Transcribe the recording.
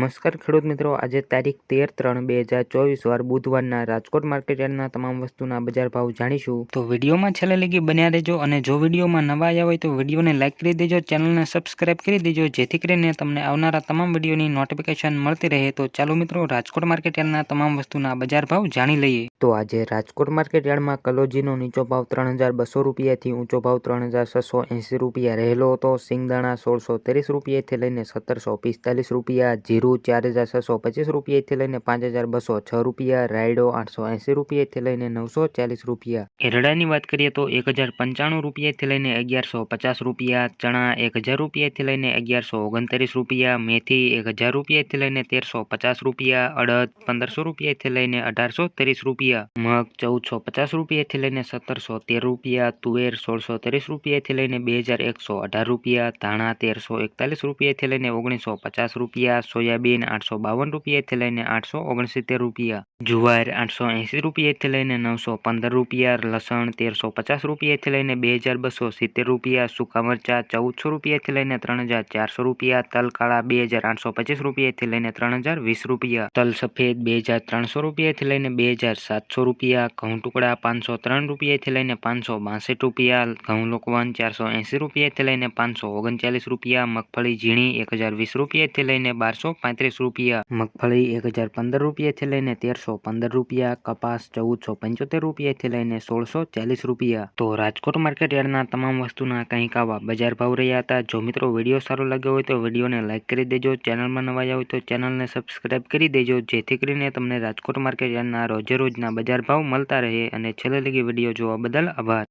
નમસ્કાર ખેડૂત મિત્રો, આજે તારીખ 13/3/2024 વાર બુધવારના રાજકોટ માર્કેટ યાર્ડના તમામ વસ્તુના બજાર ભાવ જાણીશું. તો વિડીયોમાં છેલ્લે લગી બન્યા રહેજો અને જો વિડીયોમાં નવા આવ્યા હોય તો વિડીયોને લાઇક કરી દેજો, ચેનલને સબસ્ક્રાઇબ કરી દેજો જેથી કરીને તમને આવનારા તમામ વિડીયોની નોટિફિકેશન મળતી રહે. તો ચાલો મિત્રો, રાજકોટ માર્કેટ યાર્ડના તમામ વસ્તુના બજાર ભાવ જાણી લઈએ. તો આજે રાજકોટ માર્કેટ યાર્ડમાં કલોજીનો નીચો ભાવ 3200 રૂપિયાથી ઊંચો ભાવ 3680 રૂપિયા રહેલો હતો. સિંગદાણા 1630 રૂપિયાથી લઈને 1745 રૂપિયા, જીરું 4625 રૂપિયાથી લઈને 5206 રૂપિયા, રાયડો 880 રૂપિયાથી લઈને 940 રૂપિયા. એરડાની વાત કરીએ તો 1095 રૂપિયાથી લઈને 1150 રૂપિયા, ચણા 1000 રૂપિયાથી લઈને 1129 રૂપિયા, મેથી 1000 રૂપિયાથી લઈને 1350 રૂપિયા, અડદ 1500 રૂપિયાથી લઈને 1830 રૂપિયા, મગ 1450 રૂપિયાથી લઈને 1713 રૂપિયા, તુવેર 1630 રૂપિયાથી લઈને 2118 રૂપિયા, ધાણા 1341 રૂપિયાથી લઈને 1950 રૂપિયા, સોયાબીન 852 રૂપિયાથી લઈને 869 રૂપિયા, જુવાર 880 રૂપિયાથી લઈને 915 રૂપિયા, લસણ 1350 રૂપિયાથી લઈને 2270 રૂપિયા, સૂકા મરચા 1400 રૂપિયાથી લઈને 3400 રૂપિયા, તલ કાળા 2825 રૂપિયાથી લઈને 3020 રૂપિયા, તલ સફેદ 2300 રૂપિયાથી લઈને 2700 રૂપિયા, ઘઉં ટુકડા 503 રૂપિયાથી લઈને 562 રૂપિયા, ઘઉં લોકવન 480 રૂપિયાથી લઈને 539 રૂપિયા, મગફળી ઝીણી 1020 રૂપિયાથી લઈને 1235 રૂપિયા, મગફળી 1015 રૂપિયાથી લઈને 1315 રૂપિયા, કપાસ 1475 રૂપિયાથી લઈને 1640 રૂપિયા. તો રાજકોટ માર્કેટ યાર્ડના તમામ વસ્તુના કંઈક આવા બજાર ભાવ રહ્યા હતા. જો મિત્રો વિડીયો સારો લાગ્યો હોય તો વિડીયોને લાઇક કરી દેજો, ચેનલમાં નવા આવ્યા હોય તો ચેનલને સબસ્ક્રાઇબ કરી દેજો જેથી કરીને તમને રાજકોટ માર્કેટ યાર્ડના રોજે રોજના બજાર ભાવ મળતા રહે. અને છેલ્લે લગી વિડીયો જોવા બદલ આભાર.